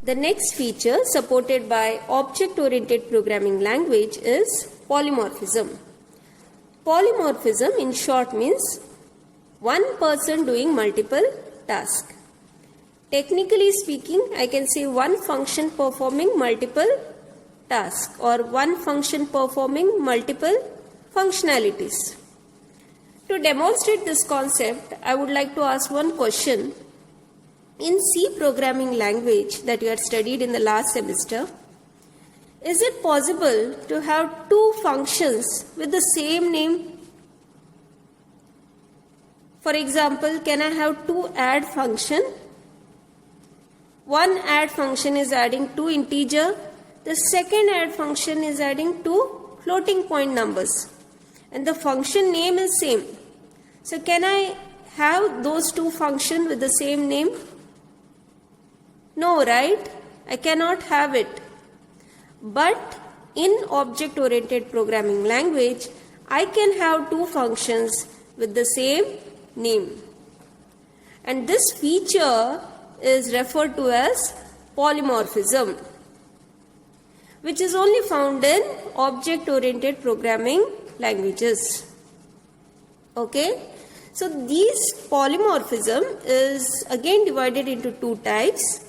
The next feature supported by object-oriented programming language is polymorphism. Polymorphism in short means one person doing multiple tasks. Technically speaking, I can say one function performing multiple tasks or one function performing multiple functionalities. To demonstrate this concept, I would like to ask one question. In C programming language that you had studied in the last semester, is it possible to have two functions with the same name? For example, can I have two add function? One add function is adding two integer, the second add function is adding two floating point numbers, and the function name is same. So can I have those two functions with the same name? No, right? I cannot have it. But in object-oriented programming language, I can have two functions with the same name. And this feature is referred to as polymorphism, which is only found in object-oriented programming languages. Okay? So this polymorphism is again divided into two types.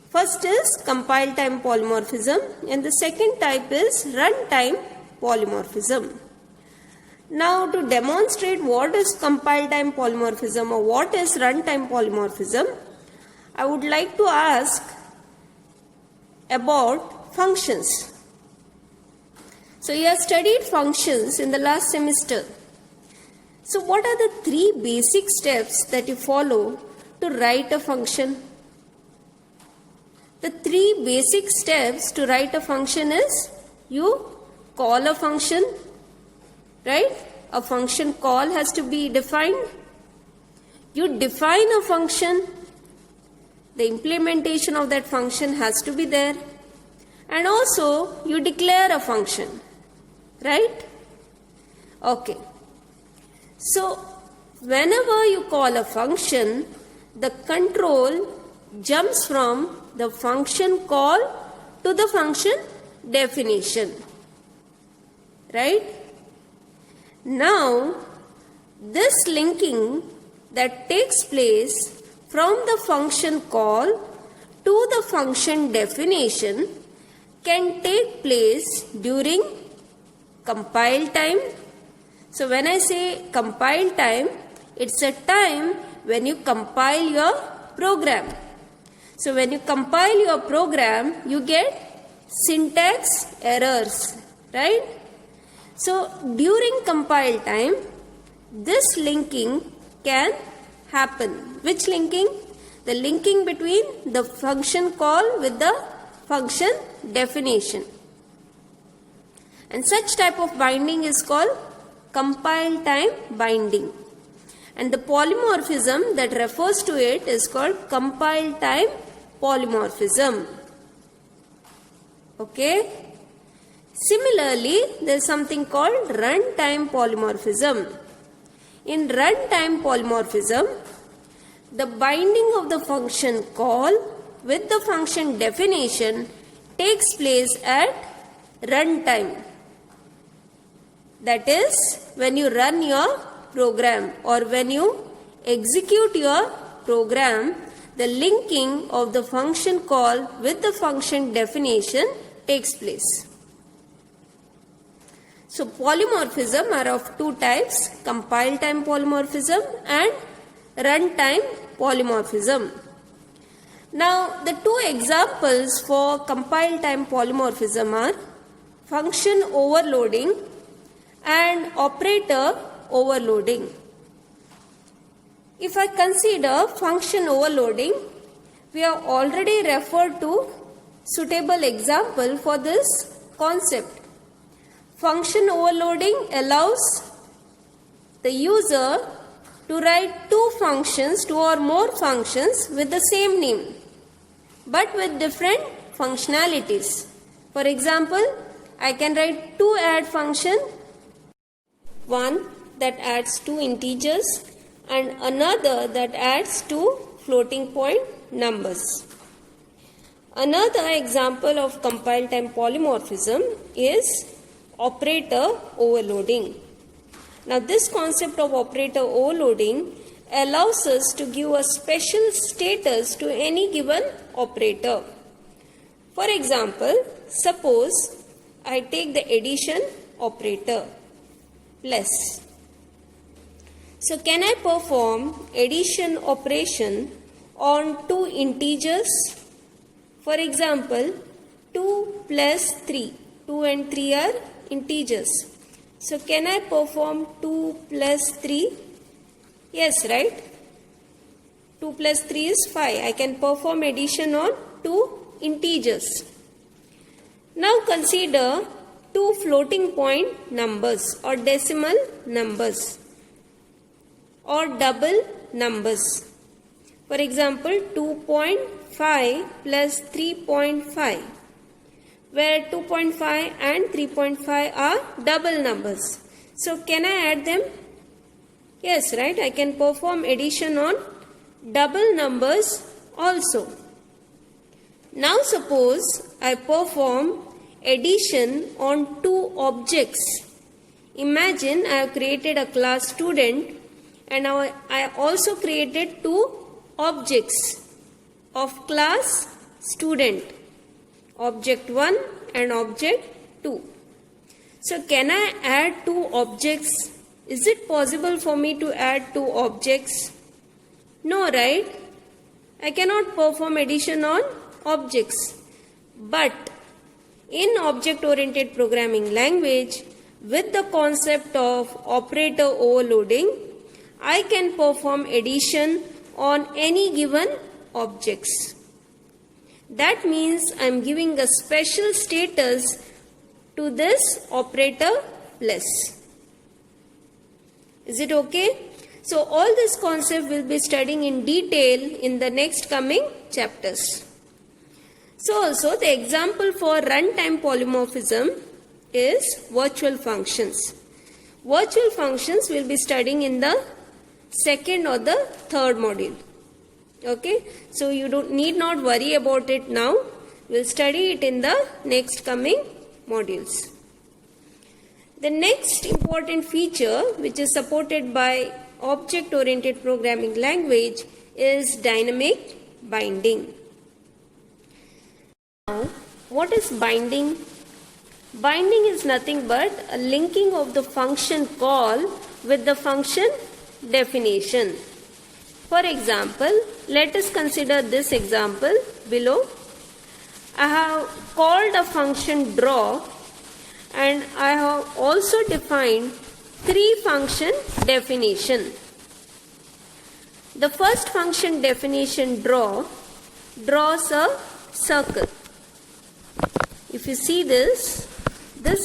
First is compile time polymorphism and the second type is runtime polymorphism. Now to demonstrate what is compile time polymorphism or what is runtime polymorphism, I would like to ask about functions. So you have studied functions in the last semester. So what are the three basic steps that you follow to write a function? The three basic steps to write a function is you call a function, right? A function call has to be defined. You define a function. The implementation of that function has to be there. And also you declare a function, right? Okay. So whenever you call a function, the control jumps from the function call to the function definition, right? Now, this linking that takes place from the function call to the function definition can take place during compile time. So when I say compile time, it's a time when you compile your program. So when you compile your program, you get syntax errors, right? So during compile time, this linking can happen. Which linking? The linking between the function call with the function definition. And such type of binding is called compile time binding. And the polymorphism that refers to it is called compile time polymorphism. Okay? Similarly, there is something called runtime polymorphism. In runtime polymorphism, the binding of the function call with the function definition takes place at runtime. That is, when you run your program or when you execute your program, the linking of the function call with the function definition takes place. So polymorphism are of two types, compile time polymorphism and runtime polymorphism. Now the two examples for compile time polymorphism are function overloading and operator overloading. If I consider function overloading, we have already referred to suitable example for this concept. Function overloading allows the user to write two or more functions with the same name, but with different functionalities. For example, I can write two add function, one that adds two integers and another that adds two floating point numbers. Another example of compile time polymorphism is operator overloading. Now this concept of operator overloading allows us to give a special status to any given operator. For example, suppose I take the addition operator plus. So can I perform addition operation on two integers? For example, 2 plus 3. 2 and 3 are integers. So can I perform 2 plus 3? Yes, right? 2 plus 3 is 5. I can perform addition on two integers. Now consider two floating point numbers or decimal numbers or double numbers. For example, 2.5 plus 3.5, where 2.5 and 3.5 are double numbers. So can I add them? Yes, right? I can perform addition on double numbers also. Now suppose I perform addition on two objects. Imagine I have created a class student and I also created two objects of class student, object 1 and object 2. So can I add two objects? Is it possible for me to add two objects? No, right? I cannot perform addition on objects. But in object-oriented programming language, with the concept of operator overloading, I can perform addition on any given objects. That means I am giving a special status to this operator plus. Is it okay? So all this concept will be studying in detail in the next coming chapters. So also the example for runtime polymorphism is virtual functions. Virtual functions will be studying in the second or the third module. Okay, so you need not worry about it now. We'll study it in the next coming modules. The next important feature which is supported by object-oriented programming language is dynamic binding. Now, what is binding? Binding is nothing but a linking of the function call with the function definition. For example, let us consider this example below. I have called a function draw and I have also defined three function definition. The first function definition draws a circle. If you see this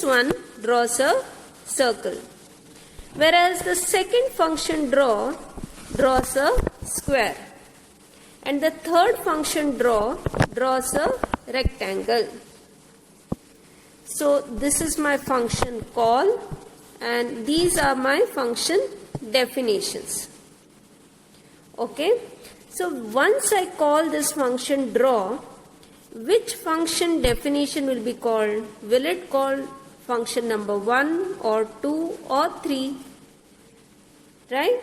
one draws a circle. Whereas the second function draws a square. And the third function draws a rectangle. So this is my function call and these are my function definitions. Okay. So once I call this function draw, which function definition will be called? Will it call function number 1 or 2 or 3? Right?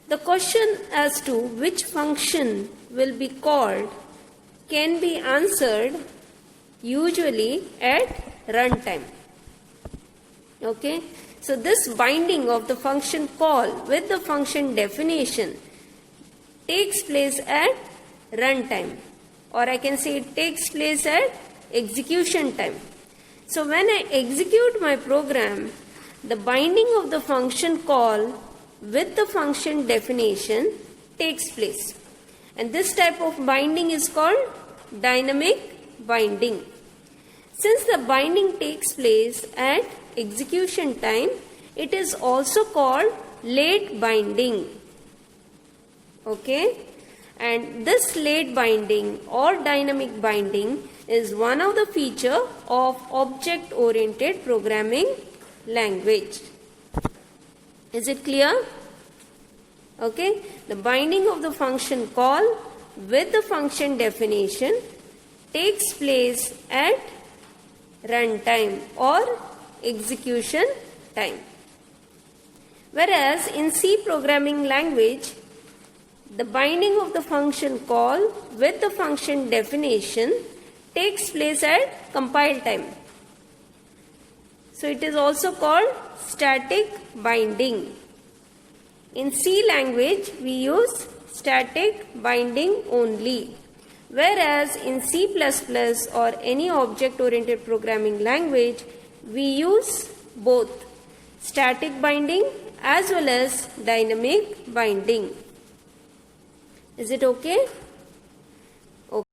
The question as to which function will be called can be answered usually at runtime. Okay? So this binding of the function call with the function definition takes place at runtime, or I can say it takes place at execution time. So when I execute my program, the binding of the function call with the function definition takes place. And this type of binding is called dynamic binding. Since the binding takes place at execution time, it is also called late binding. Okay? And this late binding or dynamic binding is one of the features of object-oriented programming language. Is it clear? Okay. The binding of the function call with the function definition takes place at runtime or execution time. Whereas in C programming language, the binding of the function call with the function definition takes place at compile time. So it is also called static binding. In C language, we use static binding only. Whereas in C++ or any object-oriented programming language, we use both static binding as well as dynamic binding. Is it okay?